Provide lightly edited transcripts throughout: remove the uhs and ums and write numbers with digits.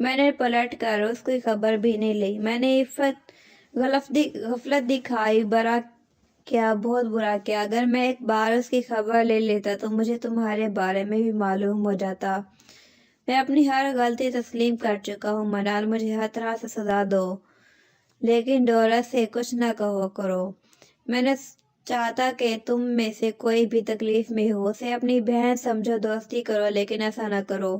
میں نے پلٹ کر اس کی خبر بھی نہیں لی۔ میں نے غفلت دکھائی، برا کیا، بہت برا کیا۔ اگر میں ایک بار اس کی خبر لے لیتا تو مجھے تمہارے بارے میں بھی معلوم ہو جاتا۔ میں اپنی ہر غلطی تسلیم کر چکا ہوں منال، مجھے ہر طرح سے سزا دو، لیکن ڈورس سے کچھ نہ کہو کرو۔ میں نے چاہتا کہ تم میں سے کوئی بھی تکلیف میں ہو، اسے اپنی بہن سمجھو، دوستی کرو، لیکن ایسا نہ کرو۔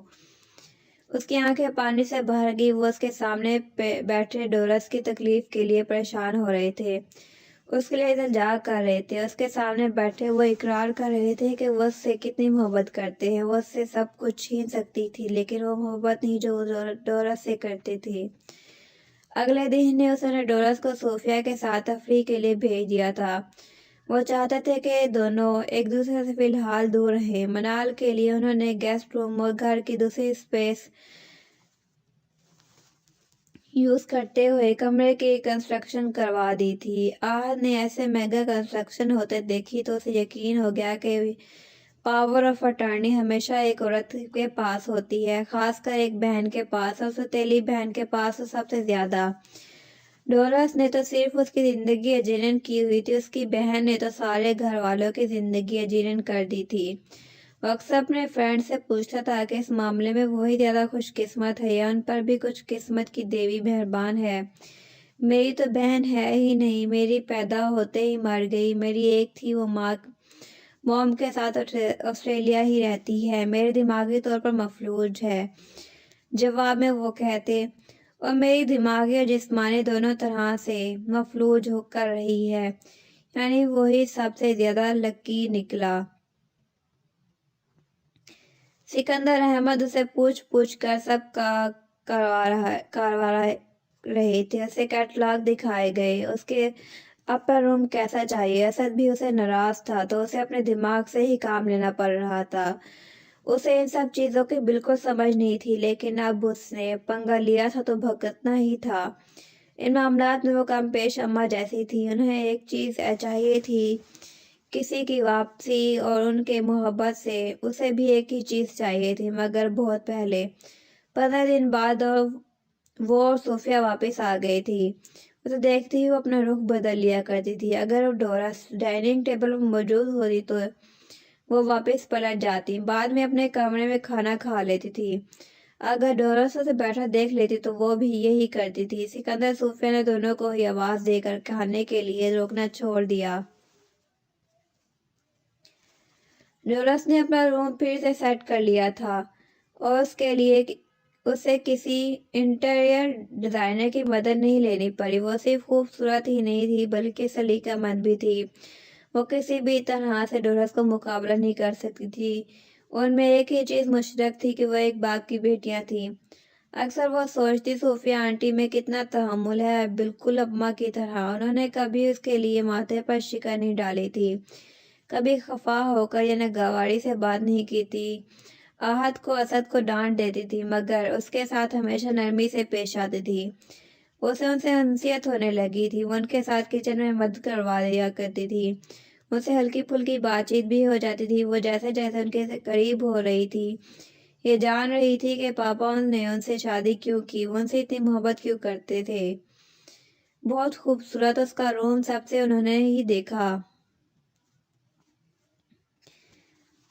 اس کی آنکھیں پانی سے بھر گئی۔ وہ اس کے سامنے بیٹھے ڈورس کی تکلیف کے لیے پریشان ہو رہے تھے، اس کے لیے التجا کر رہے تھے۔ اس کے سامنے بیٹھے وہ اقرار کر رہے تھے کہ وہ اس سے کتنی محبت کرتے ہیں۔ وہ اس سے سب کچھ چھین سکتی تھی، لیکن وہ محبت نہیں جو ڈورس سے کرتے تھے۔ اگلے دن اس نے ڈورس کو صوفیہ کے ساتھ تفریح کے لیے بھیج دیا تھا۔ وہ چاہتے تھے کہ دونوں ایک دوسرے سے فی الحال دور رہیں۔ منال کے لیے انہوں نے گیسٹ روم اور گھر کی دوسری اسپیس یوز کرتے ہوئے کمرے کی کنسٹرکشن کروا دی تھی۔ آہد نے ایسے میگا کنسٹرکشن ہوتے دیکھی تو اسے یقین ہو گیا کہ پاور آف اٹارنی ہمیشہ ایک عورت کے پاس ہوتی ہے، خاص کر ایک بہن کے پاس، اور ستیلی بہن کے پاس تو سب سے زیادہ۔ ڈورس نے تو صرف اس کی زندگی اجیرن کی ہوئی تھی، اس کی بہن نے تو سارے گھر والوں کی زندگی اجیرن کر دی تھی۔ وہ اکثر اپنے فرینڈ سے پوچھتا تھا کہ اس معاملے میں وہی زیادہ خوش قسمت ہے یا ان پر بھی کچھ قسمت کی دیوی مہربان ہے۔ میری تو بہن ہے ہی نہیں، میری پیدا ہوتے ہی مر گئی، میری ایک تھی، وہ موم کے ساتھ آسٹریلیا ہی رہتی ہے، میرے دماغی طور پر مفلوج ہے۔ جواب میں وہ کہتے، اور میری دماغی اور جسمانی دونوں طرح سے مفلوج ہو کر رہی ہے، یعنی وہی سب سے زیادہ لکی نکلا۔ سکندر احمد اسے پوچھ کر سب کا کروا رہے تھے۔ اسے کیٹلاگ دکھائے گئے، اس کے اپر روم کیسا چاہیے۔ اسد بھی اسے ناراض تھا تو اسے اپنے دماغ سے ہی کام لینا پڑ رہا تھا۔ اسے ان سب چیزوں کی بالکل سمجھ نہیں تھی، لیکن اب اس نے پنگا لیا تھا تو بھگتنا ہی تھا۔ ان معاملات میں وہ کم پیش اماں جیسی تھی۔ انہیں ایک چیز چاہیے تھی، کسی کی واپسی اور ان کے محبت سے۔ اسے بھی ایک ہی چیز چاہیے تھی، مگر بہت پہلے۔ 15 دن بعد وہ اور صوفیہ واپس آ گئی تھی۔ اسے دیکھتے ہی وہ اپنا رخ بدل لیا کرتی تھی۔ اگر ڈورس ڈائننگ ٹیبل پر موجود ہوتی تو وہ واپس پلٹ جاتی، بعد میں اپنے کمرے میں کھانا کھا لیتی تھی۔ اگر ڈورس اسے بیٹھا دیکھ لیتی تو وہ بھی یہی کرتی تھی۔ سکندر صوفیہ نے دونوں کو ہی آواز دے کر کھانے کے لیے روکنا چھوڑ دیا۔ ڈورس نے اپنا روم پھر سے سیٹ کر لیا تھا اور اس کے لیے اسے کسی انٹیریئر ڈیزائنر کی مدد نہیں لینی پڑی۔ وہ صرف خوبصورت ہی نہیں تھی بلکہ سلیقہ مند بھی تھی۔ وہ کسی بھی طرح سے ڈورس کو مقابلہ نہیں کر سکتی تھی۔ ان میں ایک ہی چیز مشترک تھی کہ وہ ایک باپ کی بیٹیاں تھیں۔ اکثر وہ سوچتی صوفیہ آنٹی میں کتنا تحمل ہے، بالکل اماں کی طرح۔ انہوں نے کبھی اس کے لیے ماتھے پر شکن نہیں ڈالی تھی، کبھی خفا ہو کر یا ناگواری سے بات نہیں کی تھی۔ آہد کو اسد کو ڈانٹ دیتی تھی، مگر اس کے ساتھ ہمیشہ نرمی سے پیش آتی تھی۔ اسے ان سے انسیت ہونے لگی تھی۔ وہ ان کے ساتھ کچن میں مدد کروا دیا کرتی تھی، ان سے ہلکی پھلکی بات چیت بھی ہو جاتی تھی۔ وہ جیسے جیسے ان کے قریب ہو رہی تھی، یہ جان رہی تھی کہ پاپا نے ان سے شادی کیوں کی، وہ ان سے اتنی محبت کیوں کرتے تھے۔ بہت خوبصورت اس کا روم سب سے انہوں نے ہی دیکھا۔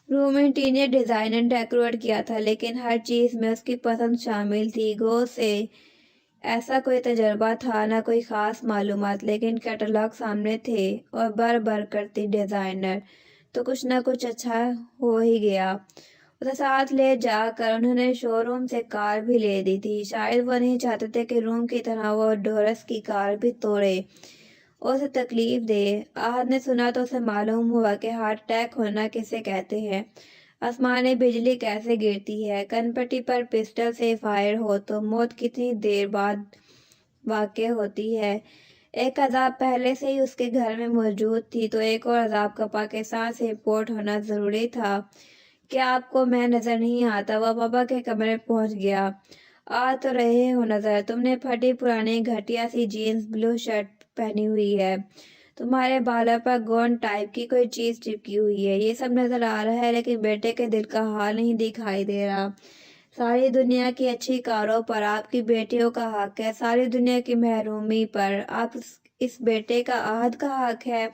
روم انٹیریئر ڈیزائنر ڈیکوریٹ کیا تھا، لیکن ہر چیز میں اس کی پسند شامل تھی۔ گو سے ایسا کوئی تجربہ تھا نہ کوئی خاص معلومات، لیکن کیٹلاگ سامنے تھے اور بر کرتی ڈیزائنر، تو کچھ نہ کچھ اچھا ہو ہی گیا۔ اسے ساتھ لے جا کر انہوں نے شو روم سے کار بھی لے دی تھی۔ شاید وہ نہیں چاہتے تھے کہ روم کی طرح وہ ڈورس کی کار بھی توڑے اور اسے تکلیف دے۔ آہد نے سنا تو اسے معلوم ہوا کہ ہارٹ اٹیک ہونا کسے کہتے ہیں، آسمانی بجلی کیسے گرتی ہے، کنپٹی پر پسٹل سے فائر ہو تو موت کتنی دیر بعد واقع ہوتی ہے۔ ایک عذاب پہلے سے ہی اس کے گھر میں موجود تھی تو ایک اور عذاب کا پاکستان سے امپورٹ ہونا ضروری تھا۔ کیا آپ کو میں نظر نہیں آتا؟ وہ پاپا کے کمرے میں پہنچ گیا۔ آ تو رہے ہو نظر، تم نے پھٹی پرانی گھٹیا سی جینز بلو شرٹ پہنی ہوئی ہے، تمہارے بالوں پر گونڈ ٹائپ کی کوئی چیز چپکی ہوئی ہے، یہ سب نظر آ رہا ہے لیکن بیٹے کے دل کا حال نہیں دکھائی دے رہا۔ ساری دنیا کی اچھی کاروں پر آپ کی بیٹیوں کا حق ہے، ساری دنیا کی محرومی پر آپ اس بیٹے کا عہد کا حق ہے۔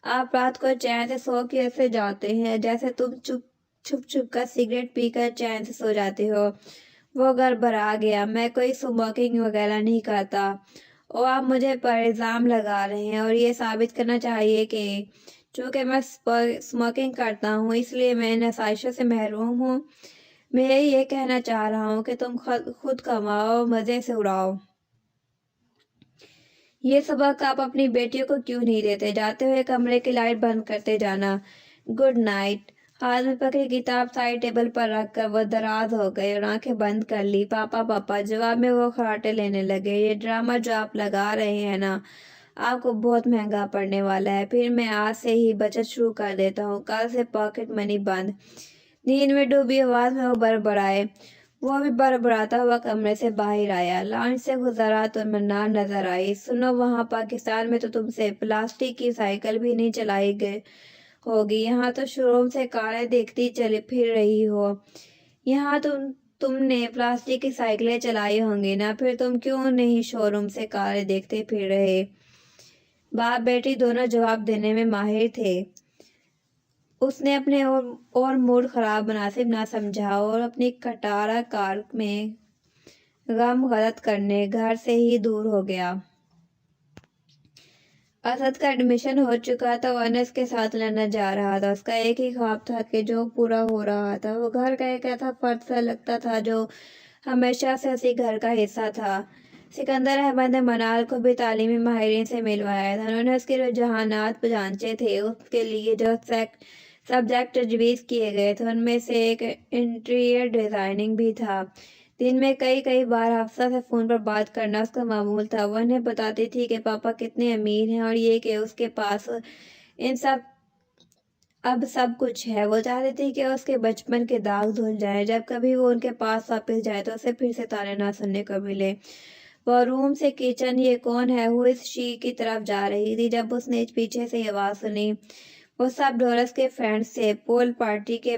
آپ رات کو چین سے سو کیسے جاتے ہیں؟ جیسے تم چھپ چھپ کر سگریٹ پی کر چین سے سو جاتے ہو۔ وہ گڑبڑا گیا۔ میں کوئی اسموکنگ وغیرہ نہیں کرتا اور آپ مجھے پر الزام لگا رہے ہیں، اور یہ ثابت کرنا چاہیے کہ چونکہ میں اسموکنگ کرتا ہوں اس لیے میں ان آسائشوں سے محروم ہوں۔ میں یہ کہنا چاہ رہا ہوں کہ تم خود کماؤ، مزے سے اڑاؤ۔ یہ سبق آپ اپنی بیٹیوں کو کیوں نہیں دیتے؟ جاتے ہوئے کمرے کی لائٹ بند کرتے جانا۔ Good night. ہاتھ میں پکڑی کتاب سائڈ ٹیبل پر رکھ کر وہ دراز ہو گئے اور آنکھیں بند کر لی۔ پاپا پاپا، جواب میں وہ خراٹے لینے لگے۔ یہ ڈرامہ جو آپ لگا رہے ہیں نا، آپ کو بہت مہنگا پڑنے والا ہے۔ پھر میں آج سے ہی بچت شروع کر دیتا ہوں، کل سے پاکٹ منی بند۔ نیند میں ڈوبی آواز میں وہ بڑبڑائے۔ وہ بھی بڑبڑاتا ہوا کمرے سے باہر آیا۔ لانچ سے گزرا تو منار نظر آئی۔ سنو، وہاں پاکستان میں تو تم سے پلاسٹک کی سائیکل بھی نہیں چلائی گئی ہوگی، یہاں تو شو روم سے کاریں دیکھتی چلی پھر رہی ہو۔ یہاں تم نے پلاسٹک کی سائیکلیں چلائی ہوں گی نا، پھر تم کیوں نہیں شو روم سے کاریں دیکھتے پھر رہے؟ باپ بیٹی دونوں جواب دینے میں ماہر تھے۔ اس نے اپنے اور موڈ خراب مناسب نہ سمجھا اور اپنی کھٹارا کار میں غم غلط کرنے گھر سے ہی دور ہو گیا۔ اسد کا ایڈمیشن ہو چکا تھا، وہ انس کے ساتھ لندن جا رہا تھا۔ اس کا ایک ہی خواب تھا کہ جو پورا ہو رہا تھا۔ وہ گھر کا ایک ایسا فرد سا لگتا تھا جو ہمیشہ سے اسی گھر کا حصہ تھا۔ سکندر احمد نے منال کو بھی تعلیمی ماہرین سے ملوایا تھا۔ انہوں نے اس کے رجحانات جانچے تھے۔ اس کے لیے جو سبجیکٹ تجویز کیے گئے تھے ان میں سے ایک انٹیریئر ڈیزائننگ بھی تھا۔ دن میں کئی بار حفصہ سے فون پر بات کرنا اس کا معمول تھا۔ وہ انہیں بتاتی تھی کہ پاپا کتنے امیر ہیں اور یہ کہ اس کے پاس اب سب کچھ ہے۔ وہ چاہتی تھی کہ اس کے بچپن کے داغ دھل جائیں۔ جب کبھی وہ ان کے پاس واپس جائے تو اسے پھر سے تانے نہ سننے کو ملے۔ وہ روم سے کچن "یہ کون ہے ہو از شی" کی طرف جا رہی تھی جب اس نے پیچھے سے یہ آواز سنی۔ وہ سب ڈورس کے فرینڈز تھے۔ پول پارٹی کے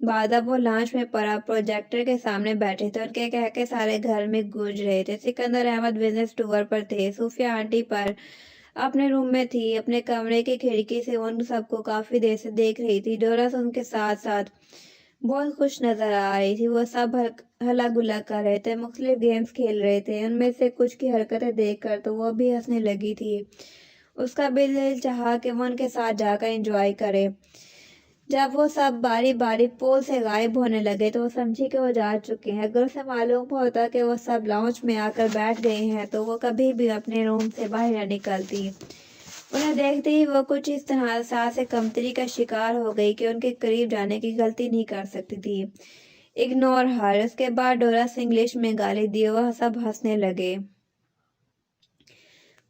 بعد اب وہ لانچ میں پروجیکٹر کے سامنے بیٹھے تھے۔ ان کے کہکے سارے گھر میں گونج رہے تھے۔ سکندر احمد بزنس ٹور پر تھے۔ صوفیہ آنٹی پر اپنے روم میں تھی، اپنے کمرے کی کھڑکی سے ان سب کو کافی دیر سے دیکھ رہی تھی۔ ڈورس ان کے ساتھ ساتھ بہت خوش نظر آ رہی تھی۔ وہ سب ہلا گلا کر رہے تھے، مختلف گیمز کھیل رہے تھے۔ ان میں سے کچھ کی حرکتیں دیکھ کر تو وہ بھی ہنسنے لگی تھی۔ اس کا بھی دل چاہا کہ وہ ان کے ساتھ جا کر انجوائے کرے۔ جب وہ سب باری باری پول سے غائب ہونے لگے تو وہ سمجھی کہ وہ جا چکے ہیں۔ اگر اسے معلوم ہوتا کہ وہ سب لاؤنج میں آ کر بیٹھ گئے ہیں تو وہ کبھی بھی اپنے روم سے باہر نہ نکلتی۔ انہیں دیکھتے ہی وہ کچھ اس طرح احساس کمتری کا شکار ہو گئی کہ ان کے قریب جانے کی غلطی نہیں کر سکتی تھی۔ اگنور ہر۔ اس کے بعد ڈورس انگلش میں گالی دی اور وہ سب ہنسنے لگے۔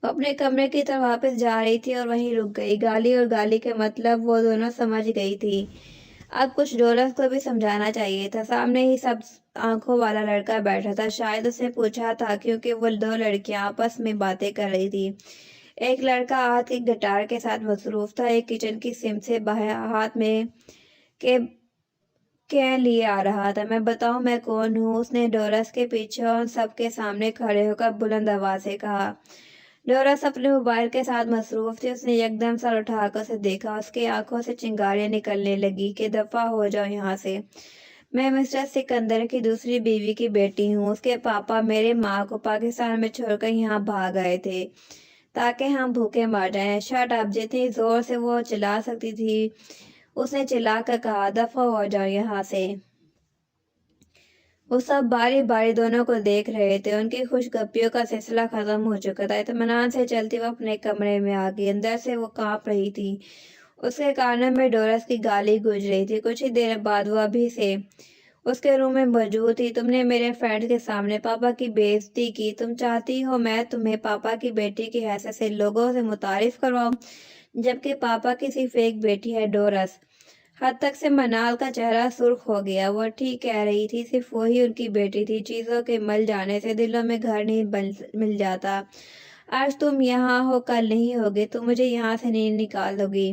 وہ اپنے کمرے کی طرف واپس جا رہی تھی اور وہیں رک گئی۔ گالی اور گالی کے مطلب وہ دونوں سمجھ گئی تھی۔ اب کچھ ڈورس کو بھی سمجھانا چاہیے تھا۔ سامنے ہی سب آنکھوں والا لڑکا بیٹھا تھا۔ شاید اس نے پوچھا تھا کیونکہ وہ دو لڑکیاں آپس میں باتیں کر رہی تھی۔ ایک لڑکا ہاتھ کی گٹار کے ساتھ مصروف تھا، ایک کچن کی سمت سے ہاتھ میں کین لیے آ رہا تھا۔ "میں بتاؤں میں کون ہوں؟" اس نے ڈورس کے پیچھے اور سب کے سامنے کھڑے ہو کر بلند آواز سے کہا۔ ڈورس اپنے موبائل کے ساتھ مصروف تھی۔ اس نے یکدم سر اٹھا کر اسے دیکھا۔ اس کی آنکھوں سے چنگاریاں نکلنے لگیں کہ دفعہ ہو جاؤ یہاں سے، میں مسٹر سکندر کی دوسری بیوی کی بیٹی ہوں۔ اس کے پاپا میرے ماں کو پاکستان میں چھوڑ کر یہاں بھاگ آئے تھے تاکہ ہم بھوکے مر جائیں۔ Shut up! جتنی زور سے وہ چلا سکتی تھی اس نے چلا کر کہا، دفعہ ہو جاؤ یہاں سے۔ وہ سب باری باری دونوں کو دیکھ رہے تھے۔ ان کی خوش گپیوں کا سلسلہ ختم ہو چکا تھا۔ اطمینان سے چلتی وہ اپنے کمرے میں آ گئی۔ اندر سے وہ کانپ رہی تھی۔ اس کے کانوں میں ڈورس کی گالی گونج رہی تھی۔ کچھ ہی دیر بعد وہ ابھی سے اس کے روم میں موجود تھی۔ "تم نے میرے فرینڈ کے سامنے پاپا کی بے عزتی کی۔ تم چاہتی ہو میں تمہیں پاپا کی بیٹی کی حیثیت سے لوگوں سے متعارف کرواؤں جبکہ پاپا کی صرف ایک بیٹی ہے ڈورس۔" حد تک سے منال کا چہرہ سرخ ہو گیا۔ وہ ٹھیک کہہ رہی تھی، صرف وہی ان کی بیٹی تھی۔ چیزوں کے مل جانے سے دلوں میں گھر نہیں مل جاتا۔ آج تم یہاں ہو کل نہیں ہوگے، تم مجھے یہاں سے نہیں نکال دو گی۔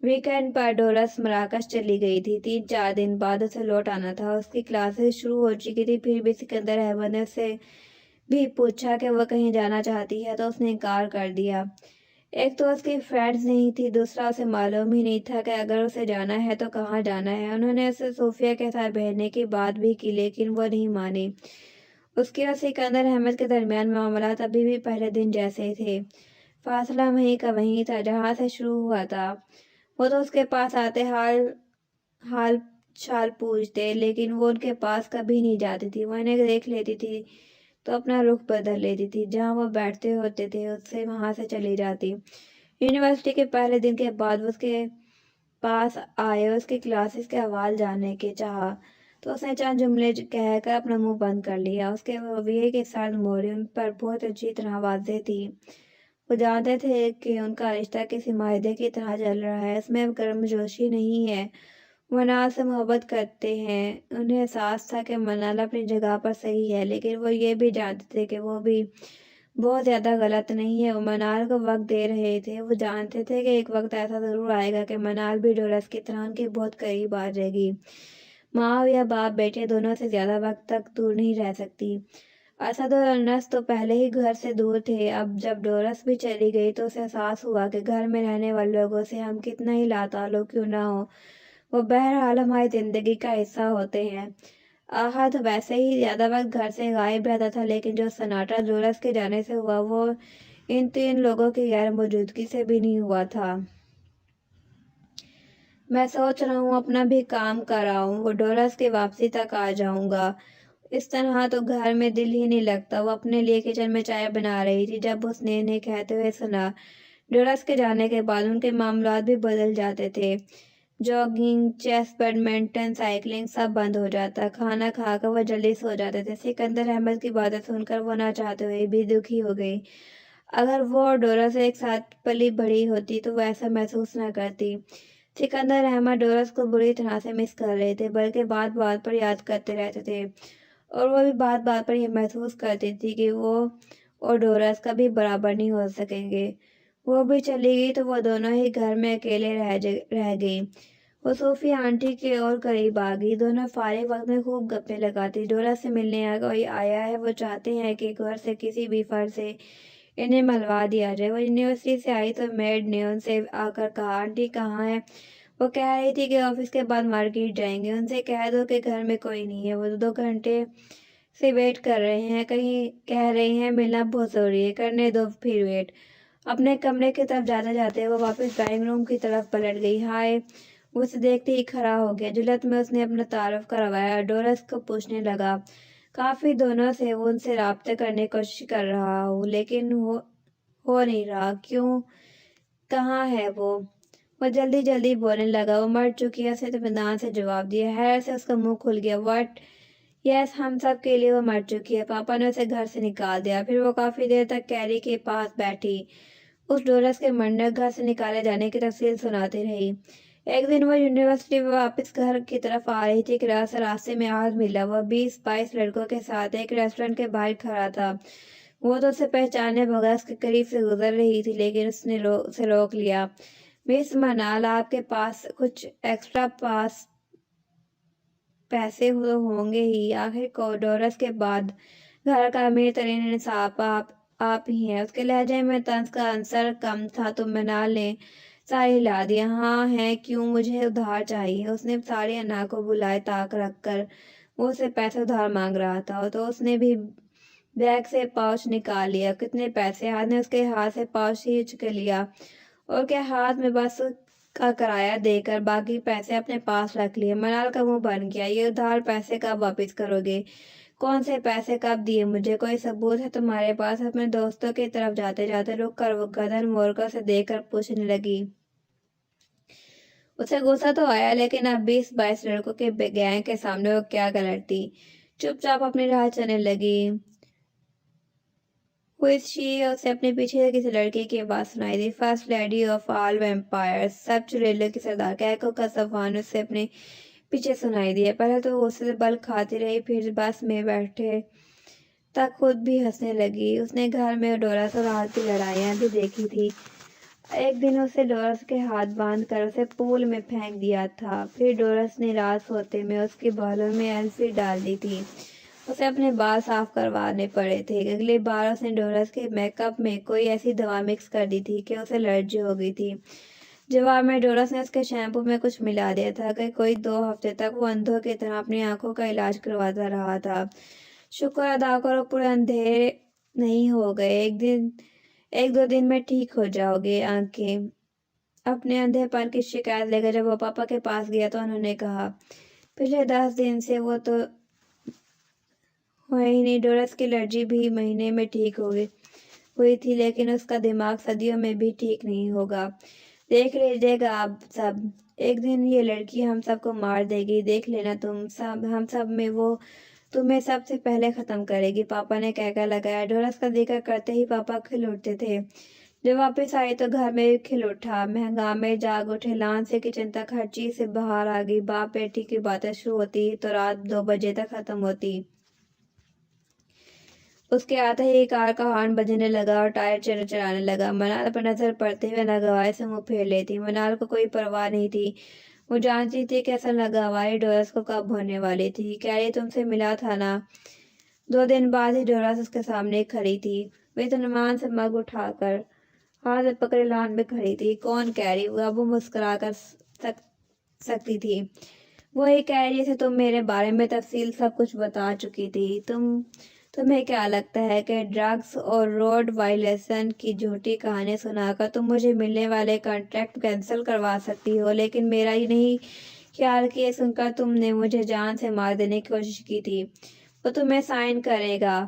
ویکینڈ پر ڈورس مراکش چلی گئی تھی۔ 3-4 دن بعد اسے لوٹ آنا تھا۔ اس کی کلاسز شروع ہو چکی تھی، پھر بھی سکندر احمد نے اسے بھی پوچھا کہ وہ کہیں جانا چاہتی ہے تو اس نے انکار کر دیا۔ ایک تو اس کی فرینڈز نہیں تھی، دوسرا اسے معلوم ہی نہیں تھا کہ اگر اسے جانا ہے تو کہاں جانا ہے۔ انہوں نے اسے صوفیہ کے ساتھ بھیجنے کی بات بھی کی لیکن وہ نہیں مانی۔ اس کے اور سکندر احمد کے درمیان معاملات ابھی بھی پہلے دن جیسے ہی تھے۔ فاصلہ وہیں کا وہیں تھا جہاں سے شروع ہوا تھا۔ وہ تو اس کے پاس آتے حال چال پوچھتے لیکن وہ ان کے پاس کبھی نہیں جاتی تھی۔ وہ انہیں دیکھ لیتی تھی تو اپنا رخ بدل لیتی تھی، جہاں وہ بیٹھتے ہوتے تھے اس سے وہاں سے چلی جاتی۔ یونیورسٹی کے پہلے دن کے بعد وہ اس کے پاس آئے، اس کی کلاسز کے احوال جاننے کے چاہا تو اس نے چند جملے کہہ کر اپنا منہ بند کر لیا۔ اس کے رویے کی سرد مہری ان پر بہت اچھی طرح واضح تھی۔ وہ جانتے تھے کہ ان کا رشتہ کسی معاہدے کی طرح چل رہا ہے، اس میں گرم جوشی نہیں ہے۔ وہ منال سے محبت کرتے ہیں۔ انہیں احساس تھا کہ منال اپنی جگہ پر صحیح ہے، لیکن وہ یہ بھی جانتے تھے کہ وہ بھی بہت زیادہ غلط نہیں ہے۔ وہ منال کو وقت دے رہے تھے۔ وہ جانتے تھے کہ ایک وقت ایسا ضرور آئے گا کہ منال بھی ڈورس کی طرح ان کے بہت قریب آ جائے گی۔ ماں یا باپ بیٹے دونوں سے زیادہ وقت تک دور نہیں رہ سکتی۔ اسد اور انس تو پہلے ہی گھر سے دور تھے۔ اب جب ڈورس بھی چلی گئی تو اسے احساس ہوا کہ گھر میں رہنے والے لوگوں سے ہم کتنا ہی لاتعلق کیوں نہ ہوں، وہ بہرحال ہماری زندگی کا حصہ ہوتے ہیں۔ احد ویسے ہی زیادہ وقت گھر سے غائب رہتا تھا، لیکن جو سناٹا ڈورس کے جانے سے ہوا وہ ان 3 لوگوں کی غیر موجودگی سے بھی نہیں ہوا تھا۔ میں سوچ رہا ہوں اپنا بھی کام کر آؤں، وہ ڈورس کی واپسی تک آ جاؤں گا۔ اس طرح تو گھر میں دل ہی نہیں لگتا۔ وہ اپنے لیے کچن میں چائے بنا رہی تھی جب اس نے انہیں کہتے ہوئے سنا۔ ڈورس کے جانے کے بعد ان کے معاملات بھی بدل جاتے تھے۔ جاگنگ، چیس، بیڈمنٹن، سائیکلنگ سب بند ہو جاتا۔ کھانا کھا کر وہ جلدی سو جاتے تھے۔ سکندر احمد کی باتیں سن کر وہ نہ چاہتے ہوئے بھی دکھی ہو گئی۔ اگر وہ اور ڈورس ایک ساتھ پلی بڑھی ہوتی تو وہ ایسا محسوس نہ کرتی۔ سکندر احمد ڈورس کو بری طرح سے مس کر رہے تھے، بلکہ بات بات پر یاد کرتے رہتے تھے، اور وہ بھی بات بات پر یہ محسوس کرتی تھی کہ وہ اور ڈورس کبھی برابر نہیں ہو سکیں گے۔ وہ بھی چلی گئی تو وہ دونوں ہی گھر میں اکیلے رہ گئی۔ وہ صوفی آنٹی کے اور قریب آ گئی۔ دونوں فارغ وقت میں خوب گپیں لگاتی۔ ڈورس سے ملنے کوئی آیا ہے، وہ چاہتے ہیں کہ گھر سے کسی بھی فرد سے انہیں ملوا دیا جائے۔ وہ یونیورسٹی سے آئی تو میڈ نے ان سے آ کر کہا، آنٹی کہاں ہیں؟ وہ کہہ رہی تھی کہ آفس کے بعد مارکیٹ جائیں گے۔ ان سے کہہ دو کہ گھر میں کوئی نہیں ہے، وہ 2 گھنٹے سے ویٹ کر رہے ہیں، کہہ رہے ہیں ملنا بہت ضروری ہے، کرنے دو پھر ویٹ۔ اپنے کمرے کی طرف جاتے جاتے وہ واپس ڈرائنگ روم کی طرف پلٹ گئی۔ ہائے! وہ اسے دیکھتے ہی کھڑا ہو گیا۔ جلد میں اس نے اپنا تعارف کروایا۔ ڈورس کو پوچھنے لگا، کافی دنوں سے وہ ان سے رابطے کرنے کی کوشش کر رہا ہوں لیکن ہو نہیں رہا، کیوں؟ کہاں ہے وہ؟ وہ جلدی بولنے لگا، وہ مر چکی ہے، اس نے اطمینان سے جواب دیا۔ حیرت سے اس کا منہ کھل گیا۔ واٹ؟ یس، ہم سب کے لیے وہ مر چکی ہے، پاپا نے اسے گھر سے نکال دیا۔ پھر وہ کافی دیر تک کیری کے پاس بیٹھی، اس ڈورس کے مرنے اور گھر سے نکالے جانے کی تفصیل سناتی رہی۔ ایک دن وہ یونیورسٹی واپس گھر کی طرف آ رہی تھی کہ راستے میں احد ملا۔ وہ 20-22 لڑکوں کے ساتھ ایک ریسٹورنٹ کے باہر کھڑا تھا۔ وہ تو اسے پہچانے بغیر اس کے قریب سے گزر رہی تھی لیکن اس نے اسے روک لیا۔ مس منال، آپ کے پاس کچھ ایکسٹرا پیسے تو ہوں گے ہی، آخر کو ڈورس کے بعد گھر کا امیر ترین انصاف آپ ہی ہیں۔ اس کے لہجے میں طنز کا عنصر کم تھا تو منال نے سر ہلا دیا۔ ہاں ہیں، کیوں؟ مجھے ادھار چاہیے۔ اس نے ساری انا کو بلائے طاق رکھ کر وہ اسے پیسے ادھار مانگ رہا تھا تو اس نے بھی بیگ سے پاؤچ نکال لیا۔ کتنے پیسے؟ احد نے اس کے ہاتھ سے پاؤچ کھینچ کے لیا اور کے ہاتھ میں بس کا کرایہ دے کر باقی پیسے اپنے پاس رکھ لیے۔ منال کا منہ بن گیا۔ یہ ادھار پیسے کب واپس کرو گے؟ کون سے پیسے؟ کب دیے مجھے؟ کوئی ثبوت ہے تمہارے پاس؟ اپنے دوستوں کی طرف جاتے جاتے رک کر وہ گردن موڑ کر اسے دیکھ کر پوچھنے لگی۔ اسے غصہ تو آیا لیکن اب 20-22 لڑکوں کے گینگ کے سامنے وہ کیا کرتی؟ چپ چاپ اپنی راہ چلنے لگی۔ اسے اپنے پیچھے سے کسی لڑکی کی آواز سنائی دی، فرسٹ لیڈی آف آل ویمپائرز، سب چڑیلوں کی سردار۔ کہکو کا زبان اسے اپنے پیچھے سنائی دیا۔ پہلے تو غصے سے بل کھاتی رہی، پھر بس میں بیٹھے تک خود بھی ہنسنے لگی۔ اس نے گھر میں ڈورس اور احد کی لڑائیاں بھی دیکھی تھی۔ ایک دن اسے ڈورس کے ہاتھ باندھ کر اسے پول میں پھینک دیا تھا۔ پھر ڈورس نے رات سوتے میں اس کے بالوں میں الفی ڈال دی تھی۔ اسے اپنے بال صاف کروانے پڑے تھے۔ اگلی بار اس نے ڈورس کے میک اپ میں کوئی ایسی دوا مکس کر دی تھی کہ اسے الرجی ہو گئی تھی۔ جواب میں ڈورس نے اس کے شیمپو میں کچھ ملا دیا تھا کہ کوئی 2 ہفتے تک وہ اندھوں کی طرح اپنی آنکھوں کا علاج کرواتا رہا تھا۔ شکر ادا کرو پورے اندھیرے نہیں ہو گئے، ایک دو دن میں ٹھیک ہو جاؤ گے۔ آنکھیں اپنے اندھے پن کی شکایت لے کر جب وہ پاپا کے پاس گیا تو انہوں نے کہا، پچھلے 10 دن سے وہ تو ہوئی نہیں۔ ڈورس کی الرجی بھی مہینے میں ٹھیک ہوئی تھی، لیکن اس کا دماغ صدیوں میں بھی ٹھیک نہیں ہوگا۔ دیکھ لیجیے گا آپ سب، ایک دن یہ لڑکی ہم سب کو مار دے گی، دیکھ لینا ہم سب میں وہ تمہیں سب سے پہلے ختم کرے گی۔ پاپا نے کہکا لگایا۔ ڈورس کا ذکر کرتے ہی پاپا کھل اٹھتے تھے۔ جب واپس آئی تو گھر میں بھی کھل اٹھا۔ ہنگامے جاگ اٹھے، لان سے کچن تک ہر چیز سے باہر آ گئی۔ باپ بیٹی کی باتیں شروع ہوتی تو رات 2 بجے تک ختم ہوتی۔ اس کے آتے ہی کار کا ہارن بجنے لگا اور ٹائر چرچرانے لگا۔ منال پر نظر پڑتے ہوئے ناگواری سے منہ پھیر لیتی۔ منال کو کوئی پرواہ نہیں تھی، وہ جانتی تھی کہ اصل ناگواری ڈورس کو کب ہونے والی تھی۔ کیری تم سے ملا تھا نا؟ 2 دن بعد ہی ڈورس اس کے سامنے کھڑی تھی، وہ اطمینان سے مگ اٹھا کر ہاتھ میں پکڑے لان میں کھڑی تھی۔ کون کیری؟ اب وہ مسکرا کر سکتی تھی۔ وہی کیری جسے تم میرے بارے میں تفصیل سب کچھ بتا چکی تھی۔ تمہیں کیا لگتا ہے کہ ڈرگس اور روڈ وائلیشن کی جھوٹی کہانی سنا کر تم مجھے ملنے والے کنٹریکٹ کینسل کروا سکتی ہو؟ لیکن میرا یہ نہیں خیال کہ یہ سن کر تم نے مجھے جان سے مار دینے کی کوشش کی تھی۔ وہ تمہیں سائن کرے گا۔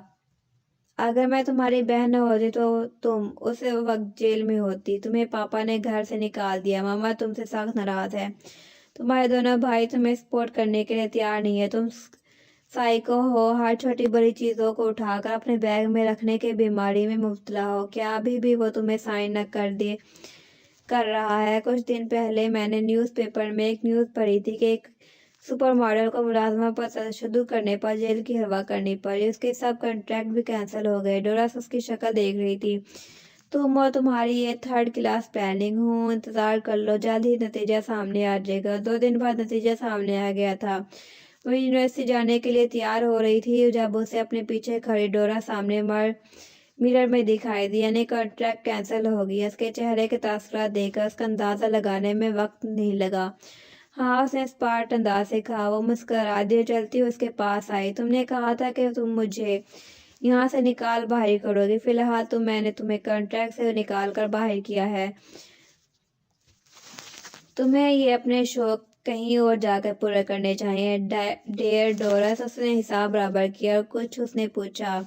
اگر میں تمہاری بہن نہ ہوتی تو تم اس وقت جیل میں ہوتی۔ تمہیں پاپا نے گھر سے نکال دیا۔ ماما تم سے سخت ناراض ہے۔ تمہارے دونوں بھائی تمہیں سپورٹ کرنے کے لیے تیار نہیں ہے۔ تم سائیکو ہو، ہر چھوٹی بڑی چیزوں کو اٹھا کر اپنے بیگ میں رکھنے کی بیماری میں مبتلا ہو۔ کیا ابھی بھی وہ تمہیں سائن نہ کر رہا ہے؟ کچھ دن پہلے میں نے نیوز پیپر میں ایک نیوز پڑھی تھی کہ ایک سپر ماڈل کو ملازمہ پر تشدد کرنے پر جیل کی ہوا کرنی پڑی، اس کے سب کنٹریکٹ بھی کینسل ہو گئے۔ ڈورس اس کی شکل دیکھ رہی تھی۔ تم اور تمہاری یہ 3rd کلاس پلاننگ ہوں، انتظار کر لو، جلد ہی نتیجہ سامنے آ جائے گا۔ 2 دن بعد نتیجہ سامنے آ گیا تھا۔ وہ یونیورسٹی جانے کے لیے تیار ہو رہی تھی جب اسے اپنے پیچھے کھڑی ڈورس سامنے مرر میں دکھائی دی، یعنی کنٹریکٹ کینسل ہو گیا۔ اس کے چہرے کے تاثرات دیکھ کر اس کا اندازہ لگانے میں وقت نہیں لگا۔ ہاں، اس نے اسپارٹ انداز سے کہا۔ وہ مسکرا دی اور چلتی ہوئی اس کے پاس آئی۔ تم نے کہا تھا کہ تم مجھے یہاں سے نکال باہر کرو گی، فی الحال تو میں نے تمہیں کنٹریکٹ سے نکال کر باہر کیا ہے۔ تمہیں یہ اپنے شوق کہیں اور جا کر پورے کرنے چاہیے۔ ڈیئر ڈورس، اس نے حساب برابر کیا اور کچھ اس نے پوچھا۔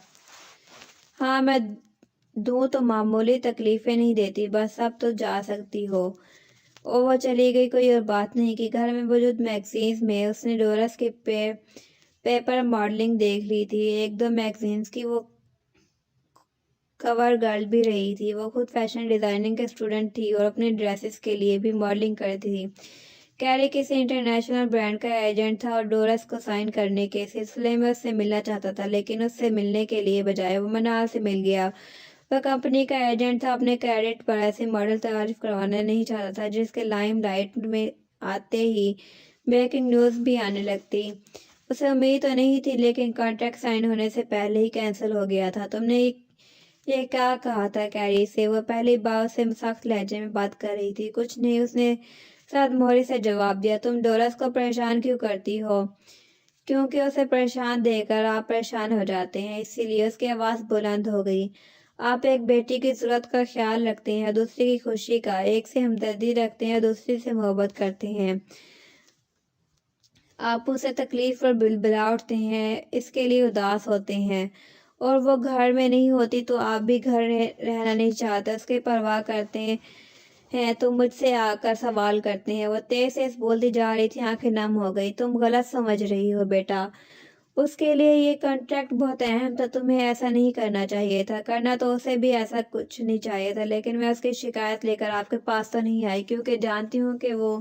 ہاں، میں دوں تو معمولی تکلیفیں نہیں دیتی، بس اب تو جا سکتی ہو۔ اور وہ چلی گئی۔ کوئی اور بات نہیں کی۔ گھر میں موجود میگزینز میں اس نے ڈورس کی پیپر ماڈلنگ دیکھ لی تھی۔ 1-2 میگزینز کی وہ کور گرل بھی رہی تھی۔ وہ خود فیشن ڈیزائننگ کے اسٹوڈنٹ تھی اور اپنی ڈریسز کے لیے بھی ماڈلنگ کرتی تھی۔ کیری کسی انٹرنیشنل برانڈ کا ایجنٹ تھا اور ڈورس کو سائن کرنے کے سلسلے میں اس سے ملنا چاہتا تھا، لیکن اس سے ملنے کے لیے بجائے وہ منال سے مل گیا۔ وہ کمپنی کا ایجنٹ تھا، اپنے کریڈٹ پر ایسی ماڈل تعارف کروانا نہیں چاہتا تھا جس کے لائم لائٹ میں آتے ہی بریکنگ نیوز بھی آنے لگتی۔ اسے امید تو نہیں تھی، لیکن کانٹریکٹ سائن ہونے سے پہلے ہی کینسل ہو گیا تھا۔ تم نے یہ کیا کہا تھا کیری سے؟ وہ پہلی بار اس سے سخت لہجے میں بات کر رہی تھی۔ کچھ نہیں، اس نے سرد مہری سے جواب دیا۔ تم ڈورس کو پریشان کیوں کرتی ہو؟ کیونکہ اسے پریشان دیکھ کر آپ پریشان ہو جاتے ہیں، اسی لیے۔ اس کی آواز بلند ہو گئی۔ آپ ایک بیٹی کی ضرورت کا خیال رکھتے ہیں، دوسری کی خوشی کا، ایک سے ہمدردی رکھتے ہیں، دوسری سے محبت کرتے ہیں۔ آپ اسے تکلیف پر بلبلا اٹھتے ہیں، اس کے لیے اداس ہوتے ہیں، اور وہ گھر میں نہیں ہوتی تو آپ بھی گھر رہنا نہیں چاہتے، اس کی پرواہ کرتے ہیں تو مجھ سے آ کر سوال کرتے ہیں۔ وہ تیز بولتی جا رہی تھی، آنکھیں نم ہو گئی۔ تم غلط سمجھ رہی ہو بیٹا، اس کے لیے یہ کنٹریکٹ بہت اہم تھا، تمہیں ایسا نہیں کرنا چاہیے تھا۔ کرنا تو اسے بھی ایسا کچھ نہیں چاہیے تھا، لیکن میں اس کی شکایت لے کر آپ کے پاس تو نہیں آئی، کیونکہ جانتی ہوں کہ وہ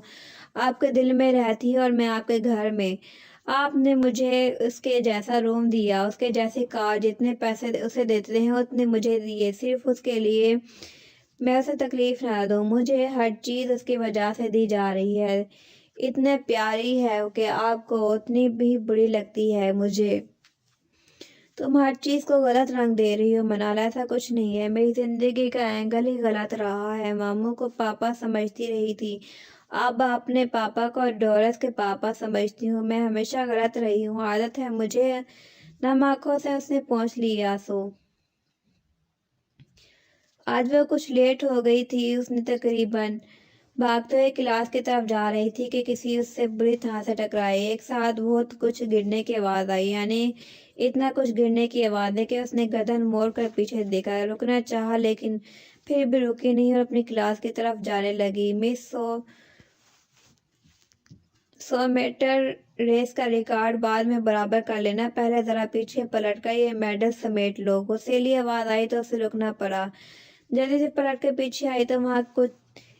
آپ کے دل میں رہتی ہے اور میں آپ کے گھر میں۔ آپ نے مجھے اس کے جیسا روم دیا، اس کے جیسی کار، جتنے پیسے اسے دیتے ہیں اتنے مجھے دیے، صرف اس کے لیے میں اسے تکلیف نہ دوں، مجھے ہر چیز اس کی وجہ سے دی جا رہی ہے، اتنے پیاری ہے کہ آپ کو اتنی بھی بری لگتی ہے مجھے۔ تم ہر چیز کو غلط رنگ دے رہی ہو منال، ایسا کچھ نہیں ہے، میری زندگی کا اینگل ہی غلط رہا ہے۔ ماموں کو پاپا سمجھتی رہی تھی، اب اپنے پاپا کو ڈورس کے پاپا سمجھتی ہوں، میں ہمیشہ غلط رہی ہوں، عادت ہے مجھے۔ نم آنکھوں سے اس نے پوچھ لیا سو آج وہ کچھ لیٹ ہو گئی تھی، اس نے تقریباً بھاگتے ہوئے کلاس کی طرف جا رہی تھی کہ کسی اس سے بری طرح سے ٹکرائی، ایک ساتھ بہت کچھ گرنے کی آواز آئی، یعنی اتنا کچھ گرنے کی آواز ہے کہ اس نے گردن موڑ کر پیچھے دیکھا، رکنا چاہا لیکن پھر بھی رکی نہیں اور اپنی کلاس کی طرف جانے لگی۔ مس 100 میٹر ریس کا ریکارڈ بعد میں برابر کر لینا، پہلے ذرا پیچھے پلٹ کر یہ میڈل سمیٹ لو۔ غصیلی آواز آئی تو اسے رکنا پڑا، جلدی سے پلٹ کر پیچھے آئی تو وہاں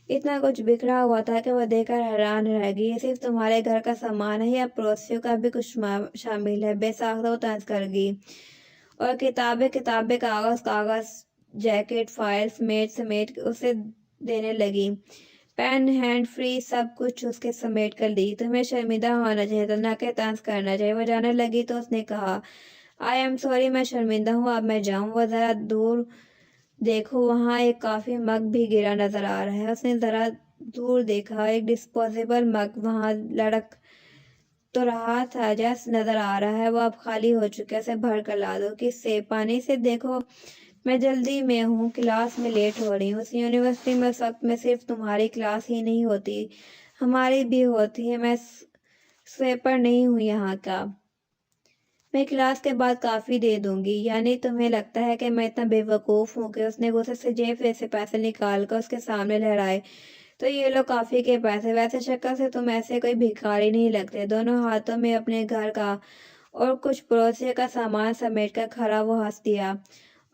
اتنا کچھ بکھرا ہوا تھا کہ وہ دیکھ کر حیران رہ گئی۔ یہ صرف تمہارے گھر کا سامان ہے یا پڑوسیوں کا بھی کچھ شامل ہے؟ بے ساختہ وہ طنز کر گئی اور کتابیں کاغذ جیکٹ فائل سمیٹ اسے دینے لگی، پین ہینڈ فری سب کچھ اس کے سمیٹ کر لی۔ تمہیں شرمندہ ہونا چاہیے تھا، نہ کہ طنز کرنا چاہیے۔ وہ جانے لگی تو اس نے کہا آئی ایم سوری، میں شرمندہ ہوں، اب میں جاؤں؟ وہ ذرا دور دیکھو، وہاں ایک کافی مگ بھی گرا نظر آ رہا ہے۔ اس نے ذرا دور دیکھا، ایک ڈسپوزیبل مگ وہاں لڑک تو رہا تھا، جیسا نظر آ رہا ہے وہ اب خالی ہو چکا ہے، اسے بھر کر لا دو۔ کس سے؟ پانی سے؟ دیکھو میں جلدی میں ہوں، کلاس میں لیٹ ہو رہی ہوں۔ اس یونیورسٹی میں اس وقت میں صرف تمہاری کلاس ہی نہیں ہوتی، ہماری بھی ہوتی ہے، میں سویپر نہیں ہوں یہاں کا، میں کلاس کے بعد کافی دے دوں گی۔ یعنی تمہیں لگتا ہے کہ میں اتنا بے وقوف ہوں کہ اس نے غصے سے جیب سے پیسے نکال کر اس کے سامنے لہرائے، تو یہ لو کافی کے پیسے، ویسے شکل سے تم ایسے کوئی بھکاری نہیں لگتے۔ دونوں ہاتھوں میں اپنے گھر کا اور کچھ پڑوسیوں کا سامان سمیٹ کر کھڑا وہ ہنس دیا۔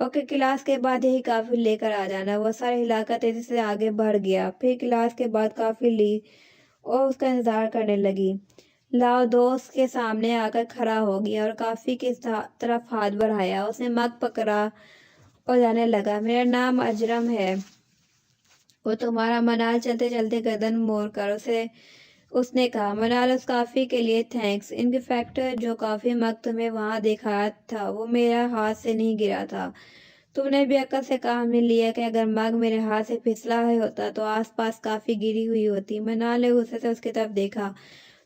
اوکے، کلاس کے بعد یہی کافی لے کر آ جانا۔ وہ سر ہلا کر تیزی سے آگے بڑھ گیا، پھر کلاس کے بعد کافی لی اور اس کا انتظار کرنے لگی۔ لاؤ دو اس کے سامنے آ کر کھڑا ہو گیا اور کافی کی طرف ہاتھ بڑھایا، اس نے مگ پکڑا اور جانے لگا۔ میرا نام اجرم ہے، وہ تمہارا؟ منال چلتے چلتے گردن موڑ کر اس نے کہا، منال اس کافی کے لیے تھینکس، ان فیکٹ جو کافی مگ تمہیں وہاں دکھایا تھا وہ میرا ہاتھ سے نہیں گرا تھا، تم نے بھی عقل سے کام نہیں لیا کہ اگر مگ میرے ہاتھ سے پھسلا ہے ہوتا تو آس پاس کافی گری ہوئی ہوتی۔ منال نے غصے سے اس کی طرف دیکھا،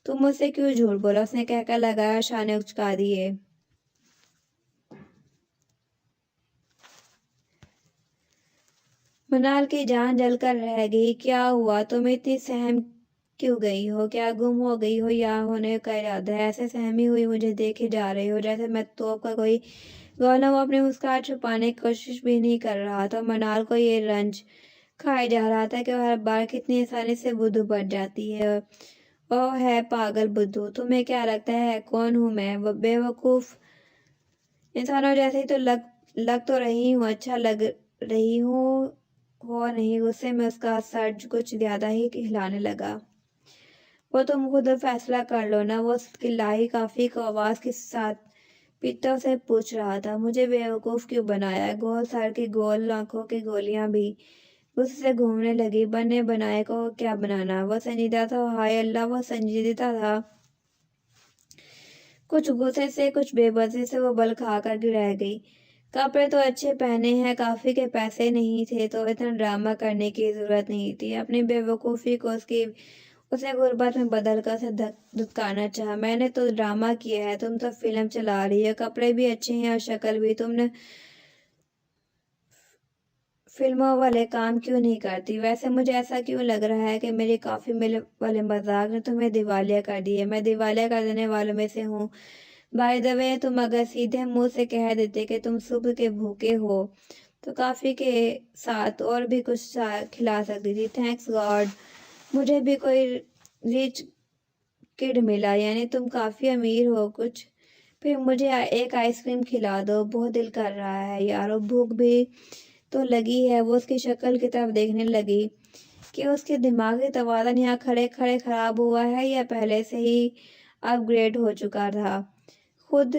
تم مجھ سے کیوں جھوٹ بولا؟ اس نے کہہ کر لگایا، شانے اچکا دیے۔ منال کی جان جل کر رہ گئی، کیا ہوا؟ تم اتنی سہم کیوں گئی ہو؟ کیا گم ہو گئی ہو یا ہونے کا ارادہ ہے؟ ایسے سہمی ہوئی مجھے دیکھے جا رہی ہو جیسے میں توپ کا کوئی گولا ہوں۔ اپنی مسکراہٹ چھپانے کی کوشش بھی نہیں کر رہا تھا۔ منال کو یہ رنج کھائے جا رہا تھا کہ وہ ہر بار کتنی آسانی سے بدھو بن جاتی ہے۔ اوہ ہے پاگل بدھو، تمہیں کیا لگتا ہے کون ہوں میں؟ بے وقوف انسانوں جیسے ہی تو لگ تو رہی ہوں، اچھا لگ رہی ہوں ہو نہیں؟ غصے میں اس کا سر کچھ زیادہ ہی ہلانے لگا۔ وہ تم خود فیصلہ کر لو نا، وہ لاہی کافی کو آواز کے ساتھ پیٹوں سے پوچھ رہا تھا۔ مجھے بے وقوف کیوں بنایا؟ گول سر کی گول آنکھوں کی گولیاں بھی غصے سے گھومنے لگی۔ بنے بنائے کو کیا بنانا؟ وہ سنجیدہ تھا، ہائے اللہ وہ سنجیدہ تھا، کچھ غصے سے کچھ بے بسی سے وہ بل کھا کر رہ گئی۔ کپڑے تو اچھے پہنے ہیں، کافی کے پیسے نہیں تھے تو اتنا ڈرامہ کرنے کی ضرورت نہیں تھی۔ اپنی بے وقوفی کو اسے غربت میں بدل کر اسے دھتکارنا چاہا۔ میں نے تو ڈرامہ کیا ہے، تم تو فلم چلا رہی ہو، کپڑے بھی اچھے ہیں اور شکل بھی، تم نے فلموں والے کام کیوں نہیں کرتی؟ ویسے مجھے ایسا کیوں لگ رہا ہے کہ میری کافی مل والے مذاق نے تمہیں دیوالیہ کر دی ہے؟ میں دیوالیہ کر دینے والوں میں سے ہوں۔ بائی دی وے، تم اگر سیدھے منہ سے کہہ دیتے کہ تم صبح کے بھوکے ہو تو کافی کے ساتھ اور بھی کچھ کھلا سکتی تھی۔ تھینکس گاڈ مجھے بھی کوئی ریچ کڈ ملا، یعنی تم کافی امیر ہو کچھ، پھر مجھے ایک آئس کریم کھلا دو، بہت دل کر رہا ہے یارو، بھوک بھی تو لگی ہے۔ وہ اس کی شکل کی طرف دیکھنے لگی کہ اس کے دماغی توازن یہاں کھڑے کھڑے خراب ہوا ہے یا پہلے سے ہی اپ گریڈ ہو چکا تھا۔ خود